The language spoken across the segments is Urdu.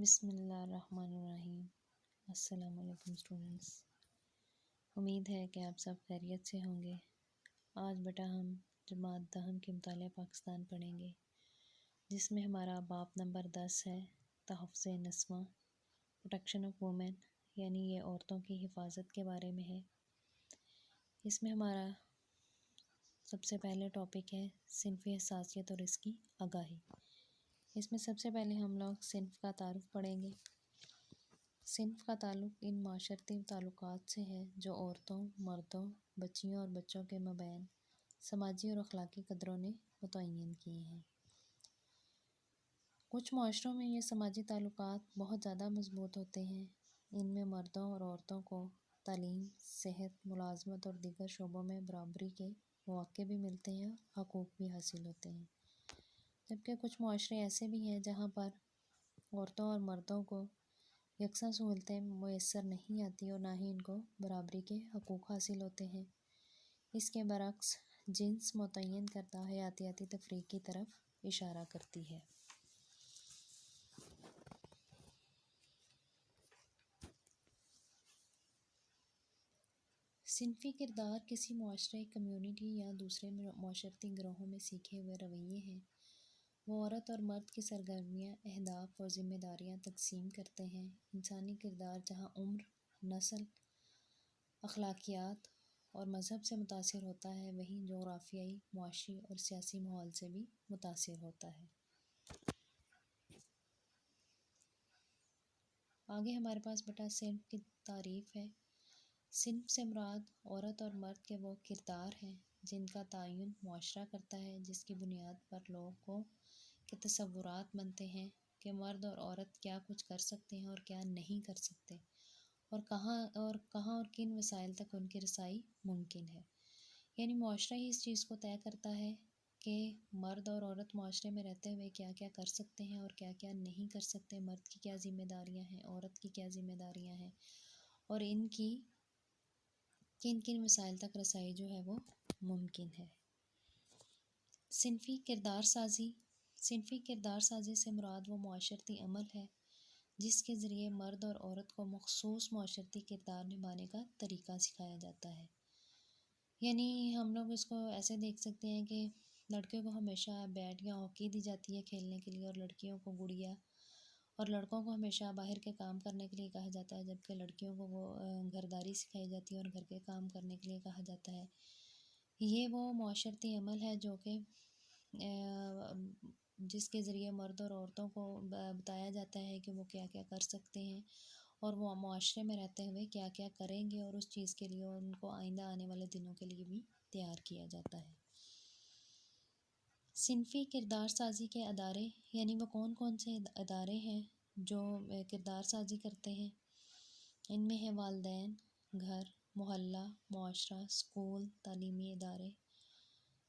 بسم اللہ الرحمن الرحیم۔ السلام علیکم اسٹوڈنٹس، امید ہے کہ آپ سب خیریت سے ہوں گے۔ آج بیٹا ہم جماعت دہم کے مطالعہ پاکستان پڑھیں گے، جس میں ہمارا باب نمبر 10 ہے، تحفظ نسواں، پروٹیکشن آف وومن، یعنی یہ عورتوں کی حفاظت کے بارے میں ہے۔ اس میں ہمارا سب سے پہلے ٹاپک ہے صنفی حساسیت اور اس کی آگاہی۔ اس میں سب سے پہلے ہم لوگ صنف کا تعارف پڑھیں گے۔ صنف کا تعلق ان معاشرتی تعلقات سے ہے جو عورتوں، مردوں، بچیوں اور بچوں کے مابین سماجی اور اخلاقی قدروں نے متعین کیے ہیں۔ کچھ معاشروں میں یہ سماجی تعلقات بہت زیادہ مضبوط ہوتے ہیں۔ ان میں مردوں اور عورتوں کو تعلیم، صحت، ملازمت اور دیگر شعبوں میں برابری کے مواقع بھی ملتے ہیں، حقوق بھی حاصل ہوتے ہیں۔ جبکہ کچھ معاشرے ایسے بھی ہیں جہاں پر عورتوں اور مردوں کو یکساں سہولتیں میسر نہیں آتی اور نہ ہی ان کو برابری کے حقوق حاصل ہوتے ہیں۔ اس کے برعکس جنس متعین کردہ حیاتیاتی تفریق کی طرف اشارہ کرتی ہے۔ صنفی کردار کسی معاشرے، کمیونٹی یا دوسرے معاشرتی گروہوں میں سیکھے ہوئے رویے ہیں۔ وہ عورت اور مرد کی سرگرمیاں، اہداف اور ذمہ داریاں تقسیم کرتے ہیں۔ انسانی کردار جہاں عمر، نسل، اخلاقیات اور مذہب سے متاثر ہوتا ہے، وہیں جغرافیائی، معاشی اور سیاسی ماحول سے بھی متاثر ہوتا ہے۔ آگے ہمارے پاس بیٹا صنف کی تعریف ہے۔ صنف سے مراد عورت اور مرد کے وہ کردار ہیں جن کا تعین معاشرہ کرتا ہے، جس کی بنیاد پر لوگوں کے تصورات بنتے ہیں کہ مرد اور عورت کیا کچھ کر سکتے ہیں اور کیا نہیں کر سکتے، اور کہاں اور کن وسائل تک ان کی رسائی ممکن ہے۔ یعنی معاشرہ ہی اس چیز کو طے کرتا ہے کہ مرد اور عورت معاشرے میں رہتے ہوئے کیا کیا کر سکتے ہیں اور کیا کیا نہیں کر سکتے، مرد کی کیا ذمہ داریاں ہیں، عورت کی کیا ذمہ داریاں ہیں، اور ان کی کن کن وسائل تک رسائی جو ہے وہ ممکن ہے۔ صنفی کردار سازی سے مراد وہ معاشرتی عمل ہے جس کے ذریعے مرد اور عورت کو مخصوص معاشرتی کردار نبھانے کا طریقہ سکھایا جاتا ہے۔ یعنی ہم لوگ اس کو ایسے دیکھ سکتے ہیں کہ لڑکیوں کو ہمیشہ بیٹ یا ہاکی دی جاتی ہے کھیلنے کے لیے، اور لڑکیوں کو گڑیا، اور لڑکوں کو ہمیشہ باہر کے کام کرنے کے لیے کہا جاتا ہے، جبکہ لڑکیوں کو وہ گھرداری سکھائی جاتی ہے اور گھر کے کام کرنے کے لیے کہا جاتا ہے۔ یہ وہ معاشرتی عمل ہے جو کہ جس کے ذریعے مرد اور عورتوں کو بتایا جاتا ہے کہ وہ کیا کیا کر سکتے ہیں اور وہ معاشرے میں رہتے ہوئے کیا کیا کریں گے، اور اس چیز کے لیے ان کو آئندہ آنے والے دنوں کے لیے بھی تیار کیا جاتا ہے۔ صنفی کردار سازی کے ادارے، یعنی وہ کون کون سے ادارے ہیں جو کردار سازی کرتے ہیں۔ ان میں ہے والدین، گھر، محلہ، معاشرہ، اسکول، تعلیمی ادارے،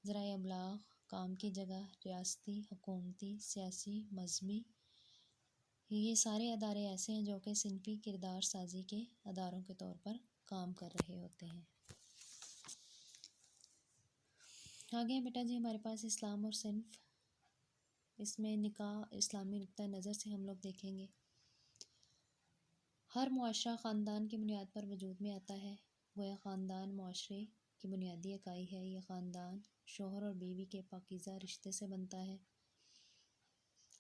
ذرائع ابلاغ، کام کی جگہ، ریاستی، حکومتی، سیاسی، مذہبی۔ یہ سارے ادارے ایسے ہیں جو کہ صنفی کردار سازی کے اداروں کے طور پر کام کر رہے ہوتے ہیں۔ آگے بیٹا جی ہمارے پاس اسلام اور صنف۔ اس میں نکاح اسلامی نقطہ نظر سے ہم لوگ دیکھیں گے۔ ہر معاشرہ خاندان کی بنیاد پر وجود میں آتا ہے، گویا خاندان معاشرے کی بنیادی اکائی ہے۔ یہ خاندان شوہر اور بیوی کے پاکیزہ رشتے سے بنتا ہے۔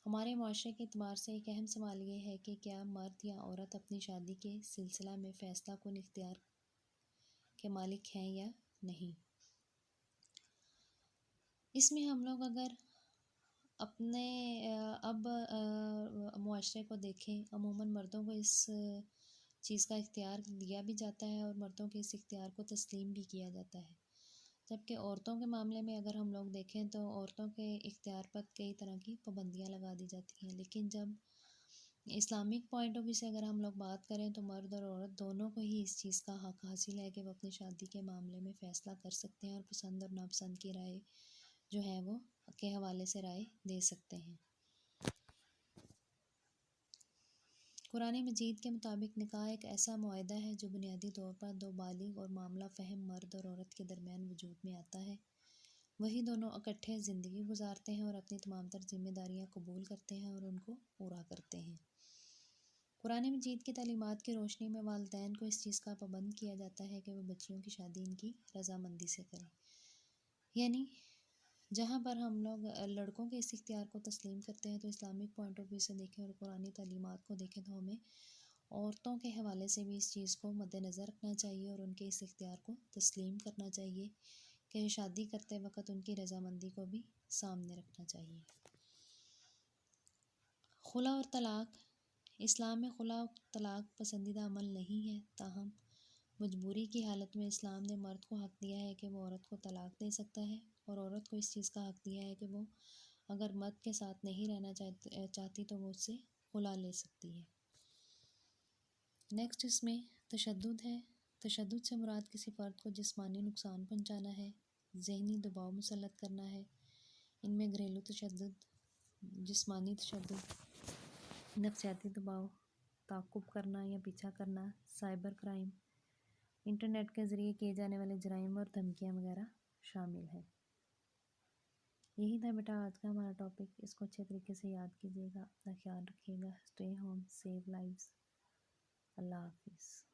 ہمارے معاشرے کے اعتبار سے ایک اہم سوال یہ ہے کہ کیا مرد یا عورت اپنی شادی کے سلسلہ میں فیصلہ کن اختیار کے مالک ہیں یا نہیں۔ اس میں ہم لوگ اگر اپنے معاشرے کو دیکھیں، عموماً مردوں کو اس چیز کا اختیار دیا بھی جاتا ہے اور مردوں کے اس اختیار کو تسلیم بھی کیا جاتا ہے، جبکہ عورتوں کے معاملے میں اگر ہم لوگ دیکھیں تو عورتوں کے اختیار پر کئی طرح کی پابندیاں لگا دی جاتی ہیں۔ لیکن جب اسلامک پوائنٹ آف ویو سے اگر ہم لوگ بات کریں تو مرد اور عورت دونوں کو ہی اس چیز کا حق حاصل ہے کہ وہ اپنی شادی کے معاملے میں فیصلہ کر سکتے ہیں اور پسند اور ناپسند کی رائے جو ہے وہ کے حوالے سے رائے دے سکتے ہیں۔ قرآن مجید کے مطابق نکاح ایک ایسا معاہدہ ہے جو بنیادی طور پر دو بالغ اور معاملہ فہم مرد اور عورت کے درمیان وجود میں آتا ہے۔ وہی دونوں اکٹھے زندگی گزارتے ہیں اور اپنی تمام تر ذمہ داریاں قبول کرتے ہیں اور ان کو پورا کرتے ہیں۔ قرآن مجید کی تعلیمات کی روشنی میں والدین کو اس چیز کا پابند کیا جاتا ہے کہ وہ بچیوں کی شادی ان کی رضامندی سے کریں. یعنی جہاں پر ہم لوگ لڑکوں کے اس اختیار کو تسلیم کرتے ہیں تو اسلامک پوائنٹ آف ویو سے دیکھیں اور قرآنی تعلیمات کو دیکھیں تو ہمیں عورتوں کے حوالے سے بھی اس چیز کو مد نظر رکھنا چاہیے اور ان کے اس اختیار کو تسلیم کرنا چاہیے کہ شادی کرتے وقت ان کی رضامندی کو بھی سامنے رکھنا چاہیے. خلا اور طلاق. اسلام میں خلا اور طلاق پسندیدہ عمل نہیں ہے، تاہم مجبوری کی حالت میں اسلام نے مرد کو حق دیا ہے کہ وہ عورت کو طلاق دے سکتا ہے، اور عورت کو اس چیز کا حق دیا ہے کہ وہ اگر مرد کے ساتھ نہیں رہنا چاہتی تو وہ اس سے خلا لے سکتی ہے. نیکسٹ اس میں تشدد ہے. تشدد سے مراد کسی فرد کو جسمانی نقصان پہنچانا ہے، ذہنی دباؤ مسلط کرنا ہے. ان میں گھریلو تشدد، جسمانی تشدد، نفسیاتی دباؤ، تعقب کرنا یا پیچھا کرنا، سائبر کرائم، انٹرنیٹ کے ذریعے کیے جانے والے جرائم اور دھمکیاں وغیرہ شامل ہیں. یہی تھا بیٹا آج کا ہمارا ٹاپک. اس کو اچھے طریقے سے یاد کیجیے گا، اپنا خیال رکھیے گا. Stay home, save lives. اللہ حافظ.